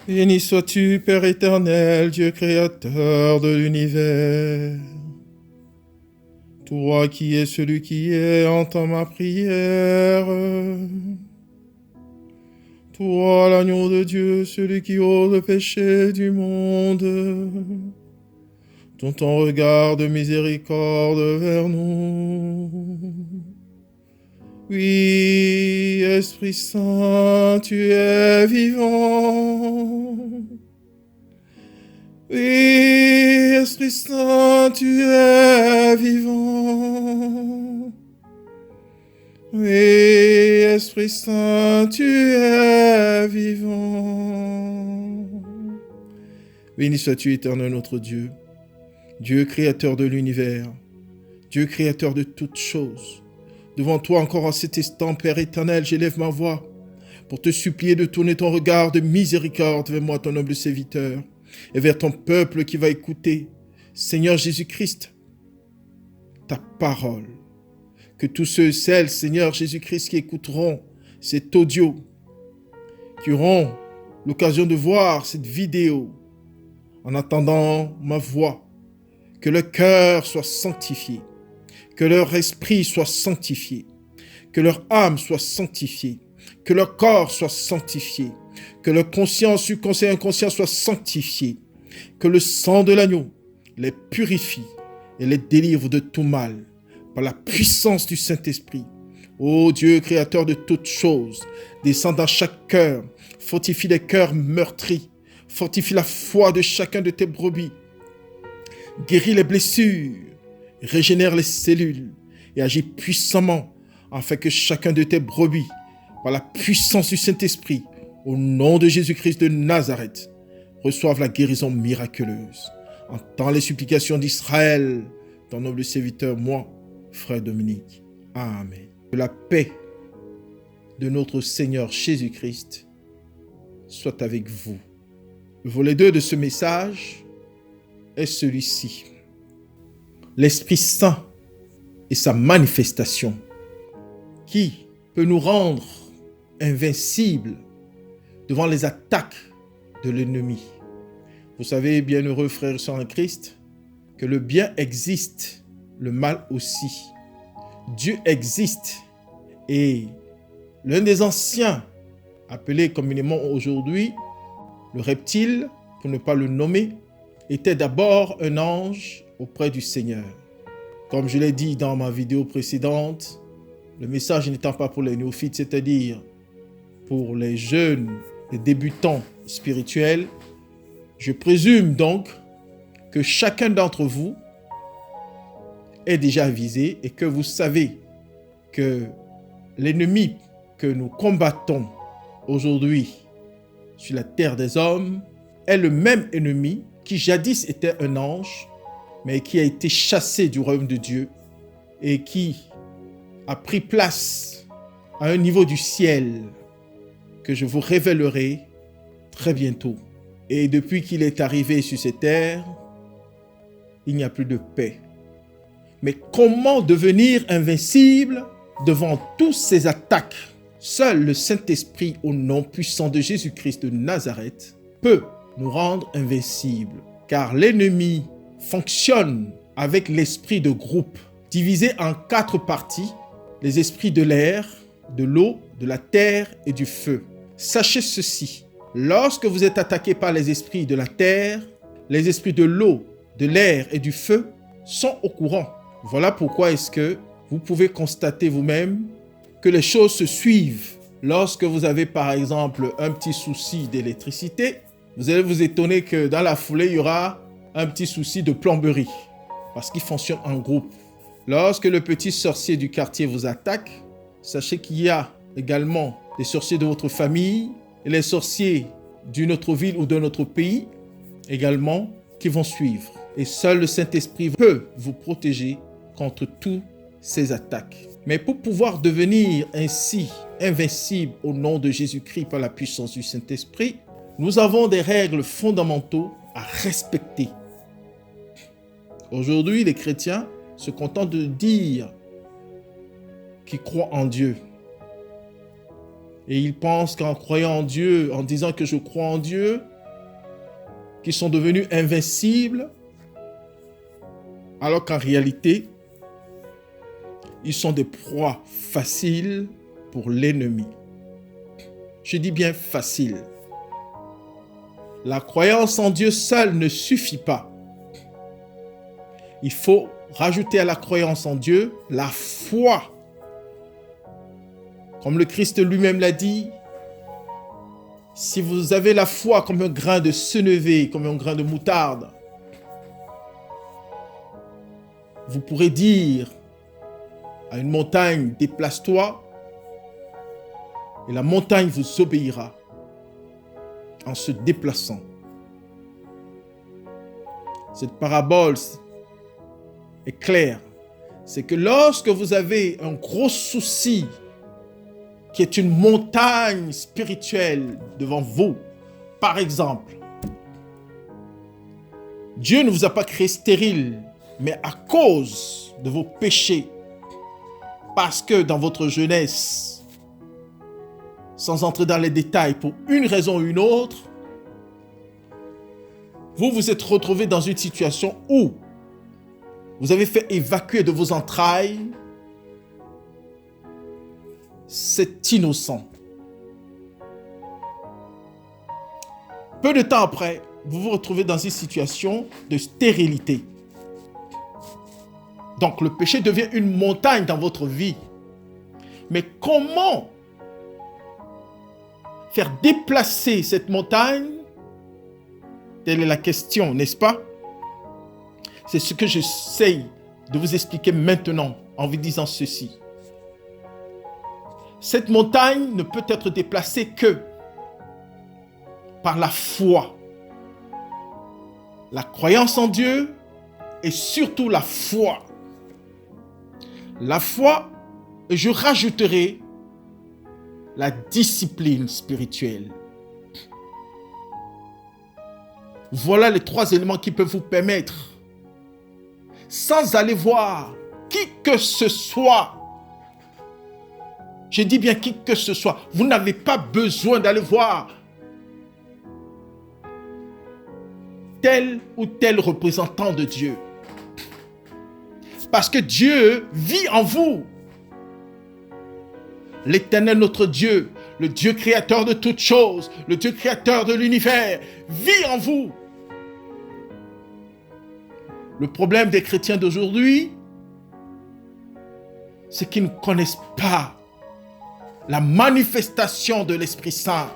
Béni sois-tu, Père éternel, Dieu créateur de l'univers. Toi qui es celui qui est, entends ma prière. Toi, l'agneau de Dieu, celui qui ôte le péché du monde. Dont ton regard de miséricorde vers nous. Oui, Esprit Saint, tu es vivant. Oui, Esprit Saint, tu es vivant. Oui, Esprit Saint, tu es vivant. Béni sois-tu, éternel notre Dieu, Dieu créateur de l'univers, Dieu créateur de toutes choses. Devant toi encore en cet instant, Père éternel, j'élève ma voix pour te supplier de tourner ton regard de miséricorde vers moi, ton humble serviteur, et vers ton peuple qui va écouter, Seigneur Jésus-Christ, ta parole. Que tous ceux et celles, Seigneur Jésus-Christ, qui écouteront cet audio, qui auront l'occasion de voir cette vidéo, en attendant ma voix, que leur cœur soit sanctifié, que leur esprit soit sanctifié, que leur âme soit sanctifiée, que leur corps soit sanctifié, que leur conscience, subconscient et inconscient soit sanctifié, que le sang de l'agneau les purifie et les délivre de tout mal par la puissance du Saint-Esprit. Ô Dieu, créateur de toutes choses, descends dans chaque cœur, fortifie les cœurs meurtris, fortifie la foi de chacun de tes brebis, guéris les blessures, régénère les cellules et agis puissamment afin que chacun de tes brebis, par la puissance du Saint-Esprit, au nom de Jésus-Christ de Nazareth, reçoive la guérison miraculeuse. Entends les supplications d'Israël, ton noble serviteur, moi, frère Dominique. Amen. Que la paix de notre Seigneur Jésus-Christ soit avec vous. Le volet 2 de ce message est celui-ci. L'Esprit Saint et sa manifestation qui peut nous rendre invincibles devant les attaques de l'ennemi. Vous savez, bienheureux frères et sœurs en Christ, que le bien existe, le mal aussi. Dieu existe et l'un des anciens, appelé communément aujourd'hui le reptile, pour ne pas le nommer, était d'abord un ange auprès du Seigneur. Comme je l'ai dit dans ma vidéo précédente, le message n'étant pas pour les néophytes, c'est-à-dire pour les jeunes, les débutants spirituels, je présume donc que chacun d'entre vous est déjà avisé et que vous savez que l'ennemi que nous combattons aujourd'hui sur la terre des hommes est le même ennemi qui jadis était un ange, mais qui a été chassé du royaume de Dieu et qui a pris place à un niveau du ciel que je vous révélerai très bientôt. Et depuis qu'il est arrivé sur cette terre, il n'y a plus de paix. Mais comment devenir invincible devant toutes ces attaques? Seul le Saint-Esprit, au nom puissant de Jésus-Christ de Nazareth, peut nous rendre invincibles. Car l'ennemi fonctionne avec l'esprit de groupe, divisé en 4 parties, les esprits de l'air, de l'eau, de la terre et du feu. Sachez ceci, lorsque vous êtes attaqué par les esprits de la terre, les esprits de l'eau, de l'air et du feu sont au courant. Voilà pourquoi est-ce que vous pouvez constater vous-même que les choses se suivent. Lorsque vous avez par exemple un petit souci d'électricité, vous allez vous étonner que dans la foulée, il y aura un petit souci de plomberie parce qu'ils fonctionnent en groupe. Lorsque le petit sorcier du quartier vous attaque, sachez qu'il y a également des sorciers de votre famille et les sorciers d'une autre ville ou d'un autre pays également qui vont suivre. Et seul le Saint-Esprit peut vous protéger contre toutes ces attaques. Mais pour pouvoir devenir ainsi invincible au nom de Jésus-Christ par la puissance du Saint-Esprit, nous avons des règles fondamentales à respecter. Aujourd'hui, les chrétiens se contentent de dire qu'ils croient en Dieu. Et ils pensent qu'en croyant en Dieu, en disant que je crois en Dieu, qui sont devenus invincibles, alors qu'en réalité, ils sont des proies faciles pour l'ennemi. Je dis bien facile. La croyance en Dieu seule ne suffit pas. Il faut rajouter à la croyance en Dieu la foi. Comme le Christ lui-même l'a dit, si vous avez la foi comme un grain de sénévé, comme un grain de moutarde, vous pourrez dire à une montagne, déplace-toi, et la montagne vous obéira en se déplaçant. Cette parabole est claire. C'est que lorsque vous avez un gros souci qui est une montagne spirituelle devant vous, par exemple, Dieu ne vous a pas créé stérile, mais à cause de vos péchés, parce que dans votre jeunesse, sans entrer dans les détails, pour une raison ou une autre, vous vous êtes retrouvé dans une situation où vous avez fait évacuer de vos entrailles cet innocent. Peu de temps après, vous vous retrouvez dans une situation de stérilité. Donc le péché devient une montagne dans votre vie. Mais comment faire déplacer cette montagne? Telle est la question, n'est-ce pas? C'est ce que j'essaye de vous expliquer maintenant en vous disant ceci. Cette montagne ne peut être déplacée que par la foi, la croyance en Dieu et surtout la foi. La foi, et je rajouterai la discipline spirituelle. Voilà les 3 éléments qui peuvent vous permettre, sans aller voir qui que ce soit, je dis bien qui que ce soit, vous n'avez pas besoin d'aller voir tel ou tel représentant de Dieu. Parce que Dieu vit en vous. L'Éternel, notre Dieu, le Dieu créateur de toutes choses, le Dieu créateur de l'univers, vit en vous. Le problème des chrétiens d'aujourd'hui, c'est qu'ils ne connaissent pas la manifestation de l'Esprit Saint.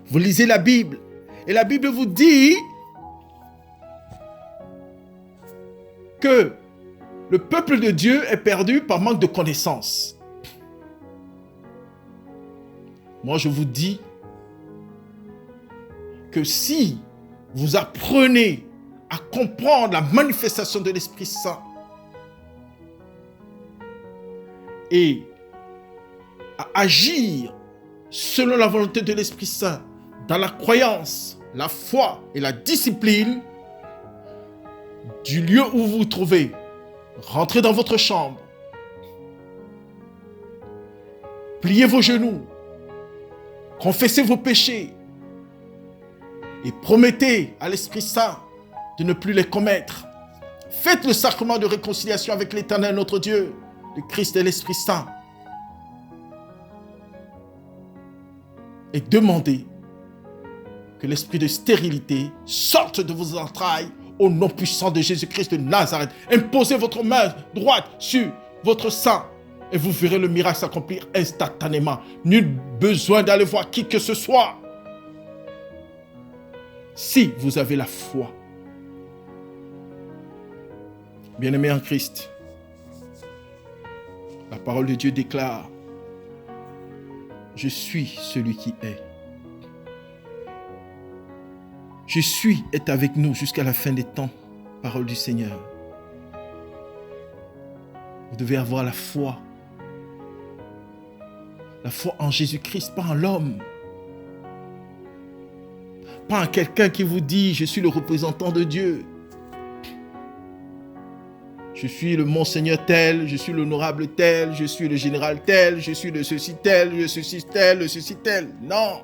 Vous lisez la Bible, et la Bible vous dit que le peuple de Dieu est perdu par manque de connaissance. Moi, je vous dis que si vous apprenez à comprendre la manifestation de l'Esprit Saint et à agir selon la volonté de l'Esprit Saint dans la croyance, la foi et la discipline du lieu où vous vous trouvez, rentrez dans votre chambre, pliez vos genoux, confessez vos péchés et promettez à l'Esprit Saint de ne plus les commettre. Faites le sacrement de réconciliation avec l'Éternel notre Dieu, le Christ et l'Esprit Saint. Et demandez que l'esprit de stérilité sorte de vos entrailles au nom puissant de Jésus-Christ de Nazareth. Imposez votre main droite sur votre sein et vous verrez le miracle s'accomplir instantanément. Nul besoin d'aller voir qui que ce soit. Si vous avez la foi. Bien-aimés en Christ, la parole de Dieu déclare: je suis celui qui est. Je suis est avec nous jusqu'à la fin des temps. Parole du Seigneur. Vous devez avoir la foi. La foi en Jésus-Christ, pas en l'homme. Pas en quelqu'un qui vous dit: je suis le représentant de Dieu. Je suis le monseigneur tel, je suis l'honorable tel, je suis le général tel, je suis le ceci tel, le ceci tel, le ceci tel. Non.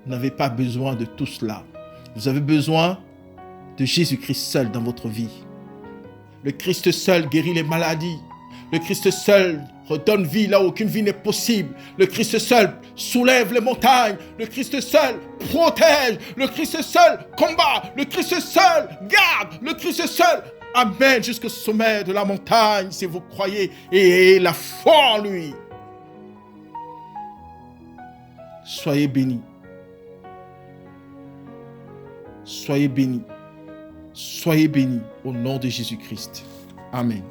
Vous n'avez pas besoin de tout cela. Vous avez besoin de Jésus-Christ seul dans votre vie. Le Christ seul guérit les maladies. Le Christ seul redonne vie là où aucune vie n'est possible. Le Christ seul soulève les montagnes. Le Christ seul protège. Le Christ seul combat. Le Christ seul garde. Le Christ seul amène jusqu'au sommet de la montagne si vous croyez et la foi en lui. Soyez bénis. Soyez bénis. Soyez bénis au nom de Jésus-Christ. Amen.